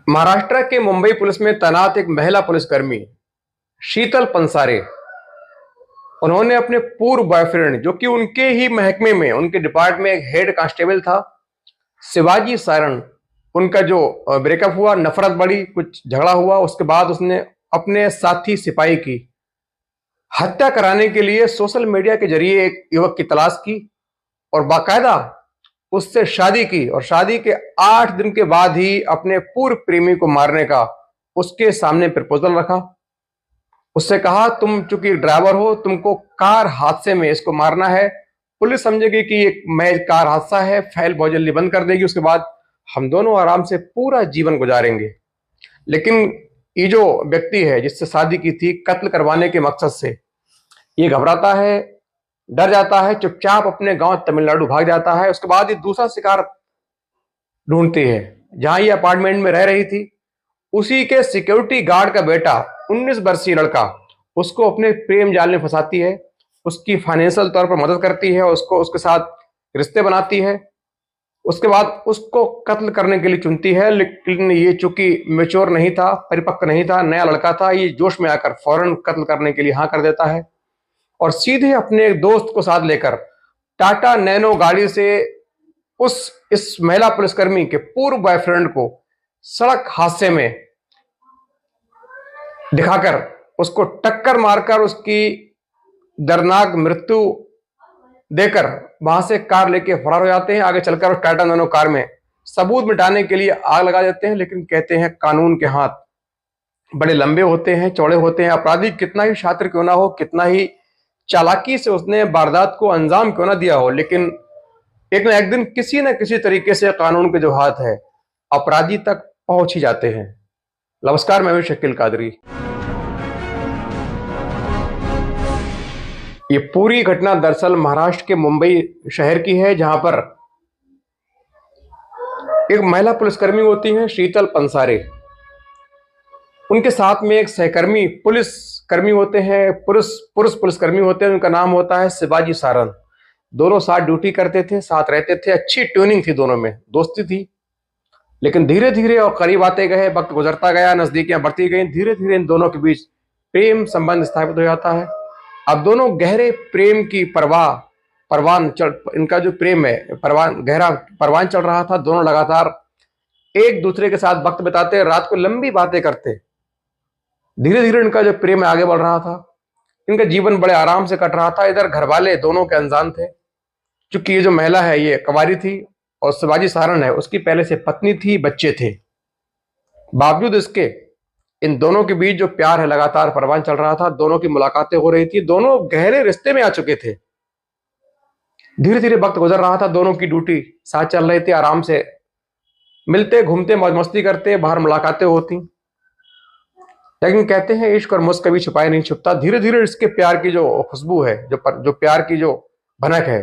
महाराष्ट्र के मुंबई पुलिस में तैनात एक महिला पुलिसकर्मी शीतल पंसारे, उन्होंने अपने पूर्व बॉयफ्रेंड जो कि उनके ही महकमे में उनके डिपार्टमेंट में एक हेड कांस्टेबल था, शिवाजी सारण, उनका जो ब्रेकअप हुआ, नफरत बढ़ी, कुछ झगड़ा हुआ, उसके बाद उसने अपने साथी सिपाही की हत्या कराने के लिए सोशल मीडिया के जरिए एक युवक की तलाश की और बाकायदा उससे शादी की और शादी के 8 दिन के बाद ही अपने पूर्व प्रेमी को मारने का उसके सामने प्रपोजल रखा। उससे कहा, तुम चूंकि ड्राइवर हो, तुमको कार हादसे में इसको मारना है। पुलिस समझेगी कि एक मैं कार हादसा है, फाइल बहुत जल्दी बंद कर देगी, उसके बाद हम दोनों आराम से पूरा जीवन गुजारेंगे। लेकिन ये जो व्यक्ति है जिससे शादी की थी कत्ल करवाने के मकसद से, ये घबराता है, डर जाता है, चुपचाप अपने गांव तमिलनाडु भाग जाता है। उसके बाद ये दूसरा शिकार ढूंढती है। जहां ये अपार्टमेंट में रह रही थी, उसी के सिक्योरिटी गार्ड का बेटा 19 वर्षीय लड़का उसको अपने प्रेम जाल में फंसाती है, उसकी फाइनेंशियल तौर पर मदद करती है, उसको उसके साथ रिश्ते बनाती है। उसके बाद उसको कत्ल करने के लिए चुनती है। लेकिन ये चूंकि मेच्योर नहीं था, परिपक्व नहीं था, नया लड़का था, ये जोश में आकर फौरन कत्ल करने के लिए हाँ कर देता है और सीधे अपने एक दोस्त को साथ लेकर टाटा नैनो गाड़ी से इस महिला पुलिसकर्मी के पूर्व बॉयफ्रेंड को सड़क हादसे में दिखाकर उसको टक्कर मारकर उसकी दर्दनाक मृत्यु देकर वहां से कार लेके फरार हो जाते हैं। आगे चलकर उस टाटा नैनो कार में सबूत मिटाने के लिए आग लगा देते हैं। लेकिन कहते हैं कानून के हाथ बड़े लंबे होते हैं, चौड़े होते हैं। अपराधी कितना ही शातिर क्यों ना हो, कितना ही चालाकी से उसने वारदात को अंजाम क्यों ना दिया हो, लेकिन एक ना एक दिन किसी न किसी तरीके से कानून के जो हाथ है अपराधी तक पहुंच ही जाते हैं। नमस्कार, मैं हूं शकील कादरी। ये पूरी घटना दरअसल महाराष्ट्र के मुंबई शहर की है, जहां पर एक महिला पुलिसकर्मी होती है शीतल पंसारे, उनके साथ में एक सहकर्मी पुलिसकर्मी होते हैं, पुरुष पुलिसकर्मी होते हैं, उनका नाम होता है शिवाजी सारण। दोनों साथ ड्यूटी करते थे, साथ रहते थे, अच्छी ट्यूनिंग थी, दोनों में दोस्ती थी। लेकिन धीरे धीरे और करीब आते गए, वक्त गुजरता गया, नजदीकियां बढ़ती गई, धीरे धीरे इन दोनों के बीच प्रेम संबंध स्थापित हो जाता है। अब दोनों गहरे प्रेम की इनका जो प्रेम है गहरा परवान चल रहा था। दोनों लगातार एक दूसरे के साथ वक्त बिताते, रात को लंबी बातें करते। धीरे धीरे इनका जो प्रेम आगे बढ़ रहा था, इनका जीवन बड़े आराम से कट रहा था। इधर घर वाले दोनों के अनजान थे, क्योंकि ये जो महिला है ये कुंवारी थी और शिवाजी सारण है उसकी पहले से पत्नी थी, बच्चे थे। बावजूद इसके इन दोनों के बीच जो प्यार है लगातार परवान चल रहा था। दोनों की मुलाकातें हो रही थी, दोनों गहरे रिश्ते में आ चुके थे। धीरे धीरे वक्त गुजर रहा था, दोनों की ड्यूटी साथ चल रही थी, आराम से मिलते, घूमते, मौज मस्ती करते, बाहर मुलाकातें होती। लेकिन कहते हैं इश्क और मुस्क कभी छुपाए नहीं छुपता। धीरे धीरे इसके प्यार की जो खुशबू है, जो प्यार की जो भनक है,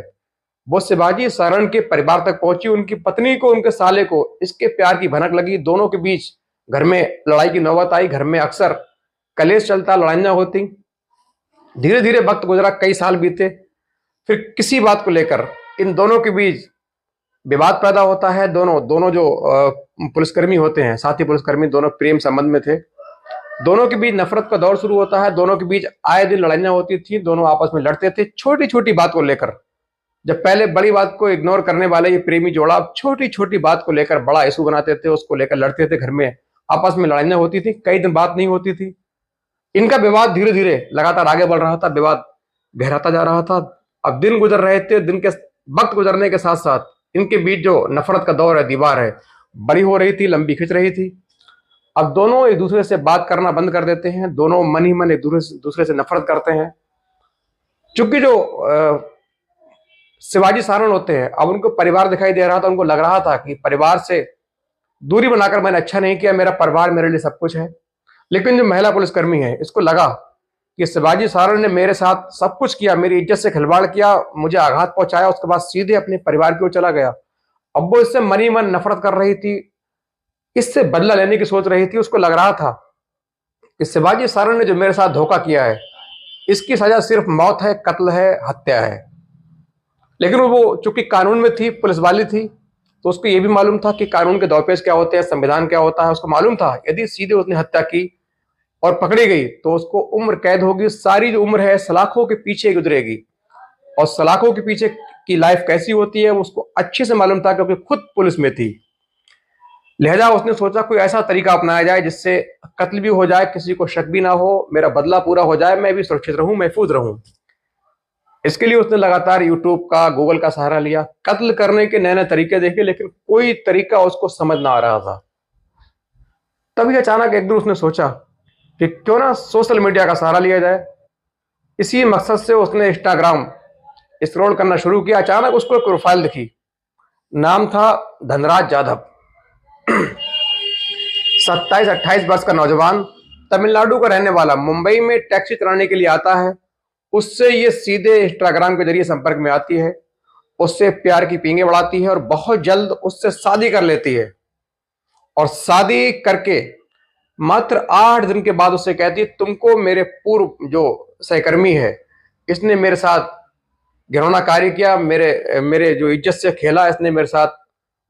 वो शिवाजी सारण के परिवार तक पहुंची। उनकी पत्नी को, उनके साले को इसके प्यार की भनक लगी। दोनों के बीच घर में लड़ाई की नौबत आई, घर में अक्सर कलेश चलता, लड़ाइयां होती। धीरे धीरे वक्त गुजरा, कई साल बीते, फिर किसी बात को लेकर इन दोनों के बीच विवाद पैदा होता है। दोनों जो पुलिसकर्मी होते हैं, साथी पुलिसकर्मी, दोनों प्रेम संबंध में थे। दोनों के बीच नफरत का दौर शुरू होता है। दोनों के बीच आए दिन लड़ाइयां होती थी, दोनों आपस में लड़ते थे छोटी छोटी बात को लेकर। जब पहले बड़ी बात को इग्नोर करने वाले ये प्रेमी जोड़ा छोटी छोटी बात को लेकर बड़ा इशू बनाते थे, उसको लेकर लड़ते थे, घर में आपस में लड़ाइयां होती थी, कई दिन बात नहीं होती थी। इनका विवाद धीरे धीरे लगातार आगे बढ़ रहा था, विवाद गहराता जा रहा था। अब दिन गुजर रहे थे, दिन के वक्त गुजरने के साथ साथ इनके बीच जो नफरत का दौर है, दीवार है, बड़ी हो रही थी, लंबी खिंच रही थी। अब दोनों एक दूसरे से बात करना बंद कर देते हैं, दोनों मन ही मन एक दूसरे से नफरत करते हैं। चूंकि जो शिवाजी सारण होते हैं, अब उनको परिवार दिखाई दे रहा था। उनको लग रहा था कि परिवार से दूरी बनाकर मैंने अच्छा नहीं किया, मेरा परिवार मेरे लिए सब कुछ है। लेकिन जो महिला पुलिसकर्मी है, इसको लगा कि शिवाजी सारण ने मेरे साथ सब कुछ किया, मेरी इज्जत से खिलवाड़ किया, मुझे आघात पहुंचाया, उसके बाद सीधे अपने परिवार की ओर चला गया। अब वो इससे मन ही मन नफरत कर रही थी, इससे बदला लेने की सोच रही थी। उसको लग रहा था कि शिवाजी सारण ने जो मेरे साथ धोखा किया है, इसकी सजा सिर्फ मौत है, कत्ल है, हत्या है। लेकिन वो चूंकि कानून में थी, पुलिस वाली थी, तो उसको ये भी मालूम था कि कानून के दौपेच क्या होते हैं, संविधान क्या होता है। उसको मालूम था यदि सीधे उसने हत्या की और पकड़ी गई तो उसको उम्र कैद होगी, सारी जो उम्र है सलाखों के पीछे गुजरेगी। और सलाखों के पीछे की लाइफ कैसी होती है उसको अच्छे से मालूम था, क्योंकि खुद पुलिस में थी। लिहाजा उसने सोचा कोई ऐसा तरीका अपनाया जाए जिससे कत्ल भी हो जाए, किसी को शक भी ना हो, मेरा बदला पूरा हो जाए, मैं भी सुरक्षित रहूं, महफूज रहूं। इसके लिए उसने लगातार यूट्यूब का, गूगल का सहारा लिया, कत्ल करने के नए नए तरीके देखे, लेकिन कोई तरीका उसको समझ ना आ रहा था। तभी अचानक एक दिन उसने सोचा कि क्यों ना सोशल मीडिया का सहारा लिया जाए। इसी मकसद से उसने इंस्टाग्राम स्क्रॉल करना शुरू किया। अचानक उसको एक प्रोफाइल दिखी, नाम था धनराज यादव। 27-28 वर्ष का नौजवान, तमिलनाडु का रहने वाला, मुंबई में टैक्सी चलाने के लिए आता है। उससे ये सीधे इंस्टाग्राम के जरिए संपर्क में आती है, उससे प्यार की पींगे बढ़ाती है और बहुत जल्द उससे शादी कर लेती है। और शादी करके मात्र 8 दिन के बाद उससे कहती है, तुमको मेरे पूर्व जो सहकर्मी है इसने मेरे साथ घिनौना कार्य किया, मेरे मेरे जो इज्जत से खेला, इसने मेरे साथ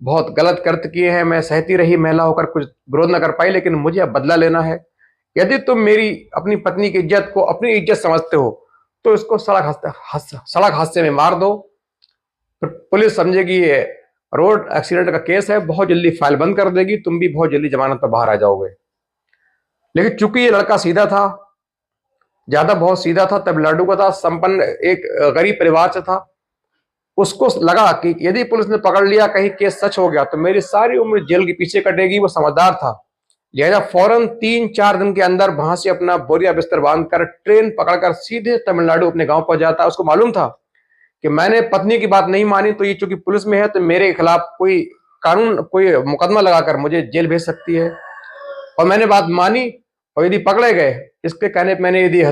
बहुत गलत कृत्य किए हैं। मैं सहती रही, महिला होकर कुछ विरोध न कर पाई, लेकिन मुझे अब बदला लेना है। यदि तुम मेरी अपनी पत्नी की इज्जत को अपनी इज्जत समझते हो तो इसको सड़क हादसे में मार दो। फिर पुलिस समझेगी ये रोड एक्सीडेंट का केस है, बहुत जल्दी फाइल बंद कर देगी, तुम भी बहुत जल्दी जमानत पर बाहर आ जाओगे। लेकिन चूंकि ये लड़का सीधा था, ज्यादा बहुत सीधा था, तमिलनाडु का था, संपन्न एक गरीब परिवार से था, उसको लगा कि यदि पुलिस ने पकड़ लिया, कहीं केस सच हो गया तो मेरी सारी उम्र जेल के पीछे कटेगी। वो समझदार था, लिहाजा फौरन 3-4 दिन के अंदर वहां से अपना बोरिया बिस्तर बांधकर ट्रेन पकड़कर सीधे तमिलनाडु अपने गांव पहुंच जाता है। उसको मालूम था कि मैंने पत्नी की बात नहीं मानी तो ये चूंकि पुलिस में है तो मेरे खिलाफ कोई कानून, कोई मुकदमा लगाकर मुझे जेल भेज सकती है। और मैंने बात मानी, और यदि पकड़े गए, इसके कहने पर मैंने यदि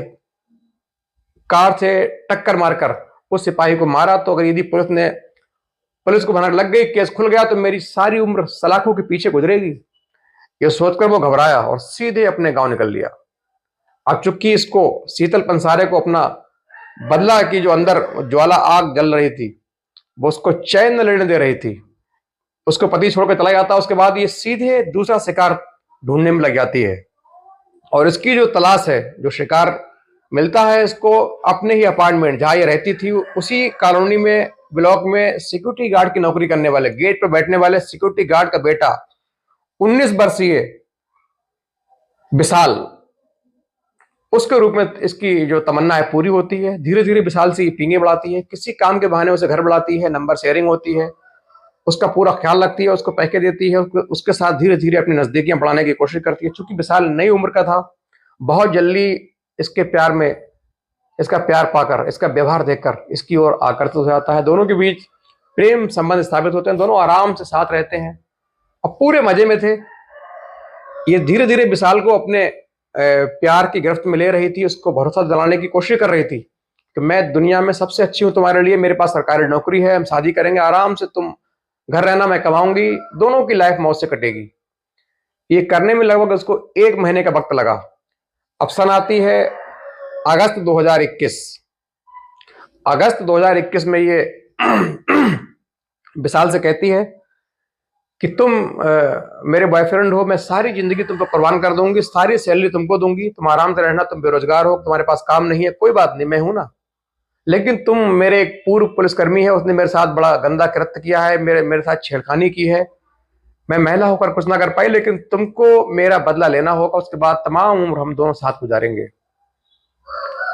कार से टक्कर मारकर उस सिपाही को मारा, तो अगर यदि पुलिस को भनक लग गई, केस खुल गया, तो मेरी सारी उम्र सलाखों के पीछे गुजरेगी। ये सोचकर वो घबराया और सीधे अपने गांव निकल लिया। अब चूंकि इसको, शीतल पंसारे को अपना बदला की जो अंदर ज्वाला आग जल रही थी वो उसको चैन न लेने दे रही थी। उसको पति छोड़कर चला जाता, उसके बाद ये सीधे दूसरा शिकार ढूंढने में लग जाती है। और इसकी जो तलाश है, जो शिकार मिलता है इसको अपने ही अपार्टमेंट जहां ये रहती थी, उसी कॉलोनी में, ब्लॉक में सिक्योरिटी गार्ड की नौकरी करने वाले, गेट पर बैठने वाले सिक्योरिटी गार्ड का बेटा 19 वर्षीय विशाल, उसके रूप में इसकी जो तमन्ना है पूरी होती है। धीरे धीरे विशाल से पींगे बढ़ाती है, किसी काम के बहाने उसे घर बढ़ाती है, नंबर शेयरिंग होती है, उसका पूरा ख्याल रखती है, उसको पैके देती है, उसके साथ धीरे धीरे अपनी नजदीकियां बढ़ाने की कोशिश करती है। चूंकि विशाल नई उम्र का था, बहुत जल्दी इसके प्यार में, इसका प्यार पाकर, इसका व्यवहार देखकर इसकी ओर आकर्षित हो जाता है। दोनों के बीच प्रेम संबंध स्थापित होते हैं, दोनों आराम से साथ रहते हैं और पूरे मजे में थे। ये धीरे धीरे विशाल को अपने प्यार की गिरफ्त में ले रही थी, उसको भरोसा दिलाने की कोशिश कर रही थी कि मैं दुनिया में सबसे अच्छी हूं तुम्हारे लिए, मेरे पास सरकारी नौकरी है, हम शादी करेंगे, आराम से तुम घर रहना, मैं कमाऊंगी, दोनों की लाइफ मौज से कटेगी। ये करने में लगभग उसको 1 महीने का वक्त लगा। अब सन आती है अगस्त 2021। अगस्त 2021 में ये विशाल से कहती है कि तुम मेरे बॉयफ्रेंड हो, मैं सारी जिंदगी तुम पर कुर्बान कर दूंगी, सारी सैलरी तुमको दूंगी, तुम आराम से रहना, तुम बेरोजगार हो, तुम्हारे पास काम नहीं है, कोई बात नहीं, मैं हूं ना। लेकिन तुम, मेरे एक पूर्व पुलिसकर्मी है, उसने मेरे साथ बड़ा गंदा कृत्य किया है, मेरे साथ छेड़खानी की है, मैं महिला होकर कुछ ना कर पाई, लेकिन तुमको मेरा बदला लेना होगा, उसके बाद तमाम उम्र हम दोनों साथ गुजारेंगे।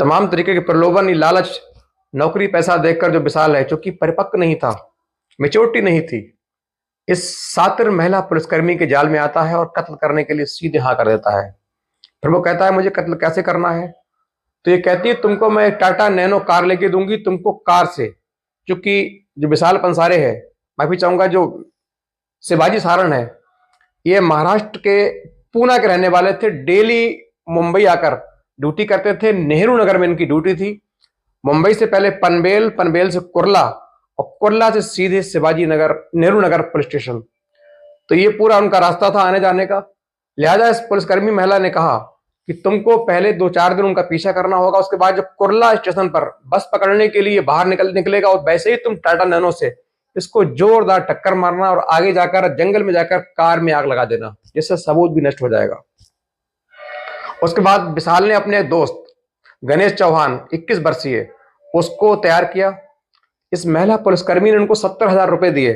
तमाम तरीके के प्रलोभन, लालच, नौकरी, पैसा देखकर जो विशाल है, चूंकि परिपक्व नहीं था, मेच्योरिटी नहीं थी, इस सातिर महिला पुलिसकर्मी के जाल में आता है और कत्ल करने के लिए सीधे हाँ कर देता है। फिर वो कहता है मुझे कत्ल कैसे करना है, तो ये कहती है तुमको मैं टाटा नैनो कार लेके दूंगी, तुमको कार से, चूंकि जो विशाल पंसारे है, माफी चाहूंगा, जो शिवाजी सारण है, ये महाराष्ट्र के पूना के रहने वाले थे, डेली मुंबई आकर ड्यूटी करते थे, नेहरू नगर में इनकी ड्यूटी थी। मुंबई से पहले पनवेल, पनवेल से कुर्ला, और कुर्ला से सीधे शिवाजी नगर, नेहरू नगर पुलिस स्टेशन। तो ये पूरा उनका रास्ता था आने जाने का। लिहाजा इस पुलिसकर्मी महिला ने कहा कि तुमको पहले 2-4 दिन उनका पीछा करना होगा, उसके बाद जब कुर्ला स्टेशन पर बस पकड़ने के लिए बाहर निकलेगा और वैसे ही तुम टाटा नैनो से इसको जोरदार टक्कर मारना और आगे जाकर जंगल में जाकर कार में आग लगा देना, जिससे सबूत भी नष्ट हो जाएगा। उसके बाद विशाल ने अपने दोस्त गणेश चौहान 21 वर्षीय उसको तैयार किया। इस महिला पुलिसकर्मी ने उनको 70,000 रुपए दिए।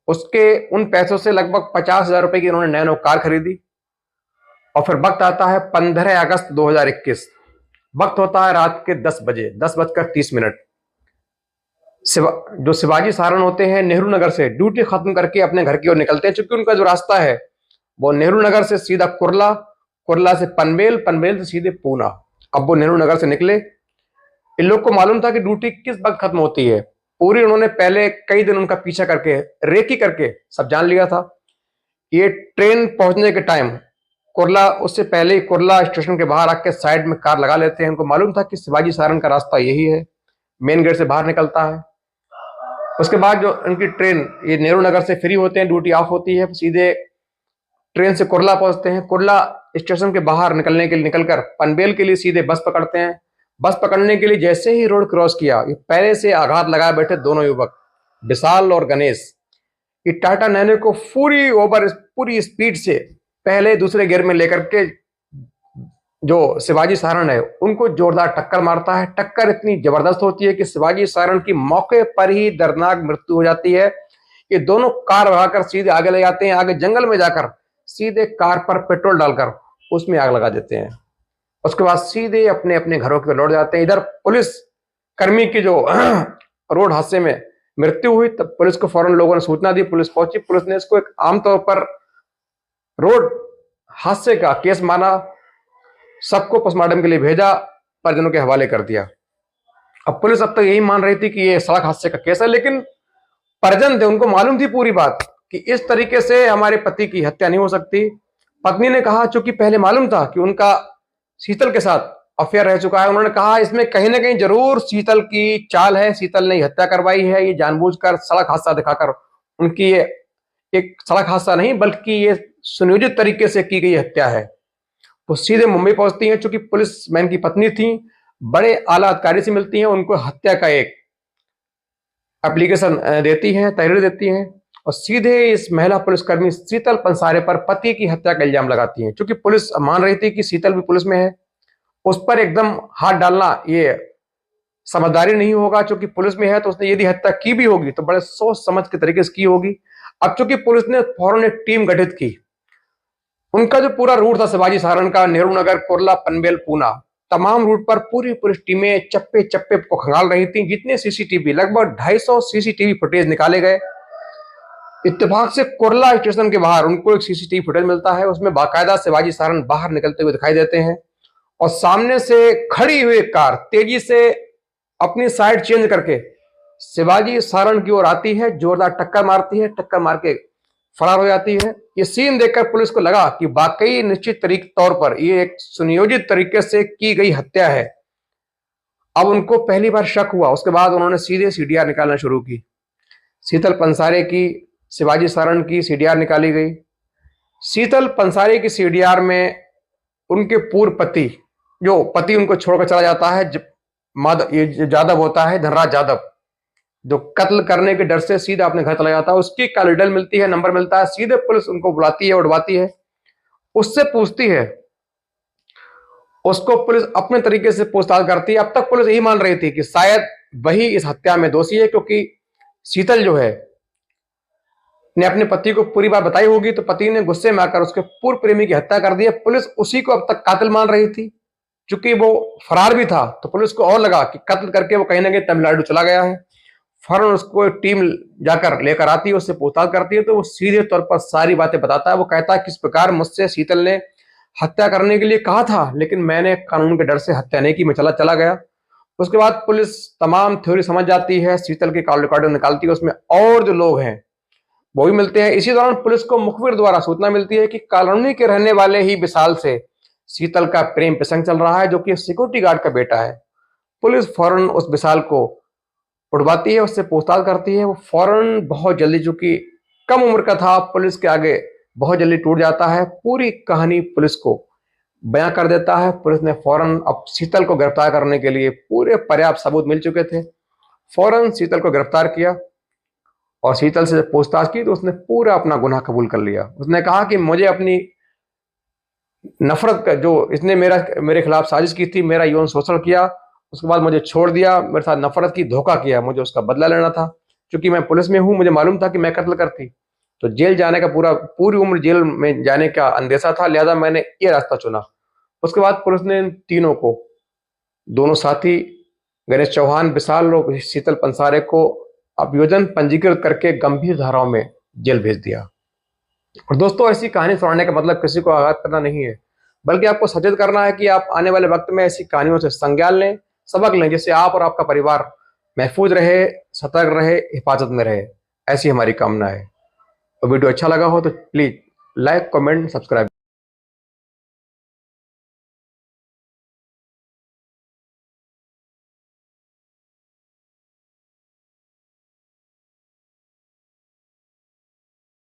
उसके उन पैसों से लगभग 50,000 रुपए की उन्होंने नैनो कार खरीदी। और फिर वक्त आता है 15 अगस्त 2021। वक्त होता है रात के 10 बजे, 10:30। जो शिवाजी सारण होते हैं नेहरू नगर से ड्यूटी खत्म करके अपने घर की ओर निकलते हैं। चूंकि उनका जो रास्ता है वो नेहरू नगर से सीधा कुर्ला, कुर्ला से पनवेल, पनवेल से सीधे पूना। अब वो नेहरू नगर से निकले। इन लोग को मालूम था कि ड्यूटी किस वक्त खत्म होती है। पूरी उन्होंने पहले कई दिन उनका पीछा करके रेकी करके सब जान लिया था। ये ट्रेन पहुंचने के टाइम कुर्ला, उससे पहले ही कुर्ला स्टेशन के बाहर आके साइड में कार लगा लेते हैं। उनको मालूम था कि शिवाजी सारण का रास्ता यही है, मेन गेट से बाहर निकलता है। उसके बाद जो उनकी ट्रेन ये नेहरू नगर से फ्री होते हैं, ड्यूटी ऑफ होती है, सीधे ट्रेन से कुर्ला पहुंचते हैं। कुर्ला स्टेशन के बाहर निकलने के लिए निकलकर पनवेल के लिए सीधे बस पकड़ते हैं। बस पकड़ने के लिए जैसे ही रोड क्रॉस किया, ये पहले से आघात लगाए बैठे दोनों युवक विशाल और गणेश, ये टाटा नैनो को पूरी स्पीड से पहले दूसरे गियर में लेकर के जो शिवाजी सारण है उनको जोरदार टक्कर मारता है। टक्कर इतनी जबरदस्त होती है कि शिवाजी सारण की मौके पर ही दर्दनाक मृत्यु हो जाती है। ये दोनों कार भगाकर सीधे आगे ले जाते हैं। आगे जंगल में जाकर सीधे कार पर पेट्रोल डालकर उसमें आग लगा देते हैं। उसके बाद सीधे अपने अपने घरों की ओर लौट जाते हैं। इधर पुलिस कर्मी की जो रोड हादसे में मृत्यु हुई, तब पुलिस को फौरन लोगों ने सूचना दी। पुलिस पहुंची। पुलिस ने इसको एक आमतौर पर रोड हादसे का केस माना, सबको पोस्टमार्टम के लिए भेजा, परिजनों के हवाले कर दिया। अब पुलिस अब तक यही मान रही थी कि ये सड़क हादसे का केस है, लेकिन परिजन थे, उनको मालूम थी पूरी बात कि इस तरीके से हमारे पति की हत्या नहीं हो सकती। पत्नी ने कहा, चूंकि पहले मालूम था कि उनका शीतल के साथ अफेयर रह चुका है, उन्होंने कहा इसमें कहीं ना कहीं जरूर शीतल की चाल है, शीतल ने हत्या करवाई है। ये जानबूझकर सड़क हादसा दिखाकर उनकी ये एक सड़क हादसा नहीं बल्कि ये सुनियोजित तरीके से की गई हत्या है। वो सीधे मुंबई पहुंचती हैं। चूंकि पुलिस मैन की पत्नी थी, बड़े आला अधिकारी से मिलती हैं, उनको हत्या का एक एप्लीकेशन देती हैं, तहरीर देती हैं और सीधे इस महिला पुलिसकर्मी शीतल पंसारे पर पति की हत्या का इल्जाम लगाती हैं। क्योंकि पुलिस मान रही थी कि शीतल भी पुलिस में है, उस पर एकदम हाथ डालना ये समझदारी नहीं होगा। चूंकि पुलिस में है तो उसने यदि हत्या की भी होगी तो बड़े सोच समझ के तरीके से की होगी। अब चूंकि पुलिस ने फौरन एक टीम गठित की, उनका जो पूरा रूट था शिवाजी सारण का, नेहरू नगर, कुर्ला, पनवेल, पूना, तमाम रूट पर पूरी पुलिस टीमें चप्पे चप्पे को खंगाल रही थी। जितने सीसीटीवी, लगभग 250 सीसीटीवी फुटेज निकाले गए। इत्तेफाक से कुर्ला स्टेशन के बाहर उनको एक सीसीटीवी फुटेज मिलता है, उसमें बाकायदा शिवाजी सारण बाहर निकलते हुए दिखाई देते हैं और सामने से खड़ी हुई कार तेजी से अपनी साइड चेंज करके शिवाजी सारण की ओर आती है, जोरदार टक्कर मारती है, टक्कर मार के फरार हो जाती है। ये सीन देखकर पुलिस को लगा कि वाकई निश्चित तौर पर ये एक सुनियोजित तरीके से की गई हत्या है। अब उनको पहली बार शक हुआ। उसके बाद उन्होंने सीधे सीडीआर निकालना शुरू की। शीतल पंसारे की, शिवाजी सारण की सीडीआर निकाली गई। शीतल पंसारे की सीडीआर में उनके पूर्व पति, जो पति उनको छोड़कर चला जाता है, ये जादव होता है, धनराज यादव, जो कत्ल करने के डर से सीधा अपने घर चला जाता है, उसकी कॉल डिटेल मिलती है, नंबर मिलता है। सीधे पुलिस उनको बुलाती है, उठवाती है, उससे पूछती है। उसको पुलिस अपने तरीके से पूछताछ करती है। अब तक पुलिस यही मान रही थी कि शायद वही इस हत्या में दोषी है, क्योंकि शीतल जो है ने अपने पति को पूरी बात बताई होगी, तो पति ने गुस्से में आकर उसके पूर्व प्रेमी की हत्या कर दी है। पुलिस उसी को अब तक कातिल मान रही थी। चूंकि वो फरार भी था तो पुलिस को और लगा कि कत्ल करके वो कहीं ना कहीं तमिलनाडु चला गया है। फौरन उसको एक टीम जाकर लेकर आती है, उससे पूछताछ करती है, तो वो सीधे तौर पर सारी बातें बताता है। वो कहता है किस प्रकार मुझसे शीतल ने हत्या करने के लिए कहा था, लेकिन मैंने कानून के डर से हत्या नहीं की, मैं चला गया। उसके बाद पुलिस तमाम थ्योरी समझ जाती है, शीतल की कॉल रिकॉर्डिंग निकालती है, उसमें और जो लोग हैं वो भी मिलते हैं। इसी दौरान पुलिस को मुखबिर द्वारा सूचना मिलती है कि कॉलोनी के रहने वाले ही विशाल से शीतल का प्रेम प्रसंग चल रहा है, जो कि सिक्योरिटी गार्ड का बेटा है। पुलिस फौरन उस विशाल को उठवाती है, उससे पूछताछ करती है। वो फौरन बहुत जल्दी, चूंकि कम उम्र का था, पुलिस के आगे बहुत जल्दी टूट जाता है। पूरी कहानी पुलिस को बयां कर देता है। पुलिस ने फौरन, अब शीतल को गिरफ्तार करने के लिए पूरे पर्याप्त सबूत मिल चुके थे, फौरन शीतल को गिरफ्तार किया और शीतल से जब पूछताछ की तो उसने पूरा अपना गुनाह कबूल कर लिया। उसने कहा कि मुझे अपनी नफरत का, जो इसने मेरे खिलाफ साजिश की थी, मेरा यौन शोषण किया, उसके बाद मुझे छोड़ दिया, मेरे साथ नफरत की, धोखा किया, मुझे उसका बदला लेना था। क्योंकि मैं पुलिस में हूं, मुझे मालूम था कि मैं कत्ल करती, तो जेल जाने का पूरी उम्र जेल में जाने का अंदेशा था, लिहाजा मैंने ये रास्ता चुना। उसके बाद पुलिस ने इन तीनों को, दोनों साथी गणेश चौहान, विशाल और शीतल पंसारे को अभियोजन पंजीकृत करके गंभीर धाराओं में जेल भेज दिया। और दोस्तों, ऐसी कहानी सुनाने का मतलब किसी को आघात करना नहीं है, बल्कि आपको सचेत करना है कि आप आने वाले वक्त में ऐसी कहानियों से संज्ञान लें, सबक लें, जिससे आप और आपका परिवार महफूज रहे, सतर्क रहे, हिफाजत में रहे। ऐसी हमारी कामना है। और वीडियो अच्छा लगा हो तो प्लीज लाइक, कमेंट, सब्सक्राइब।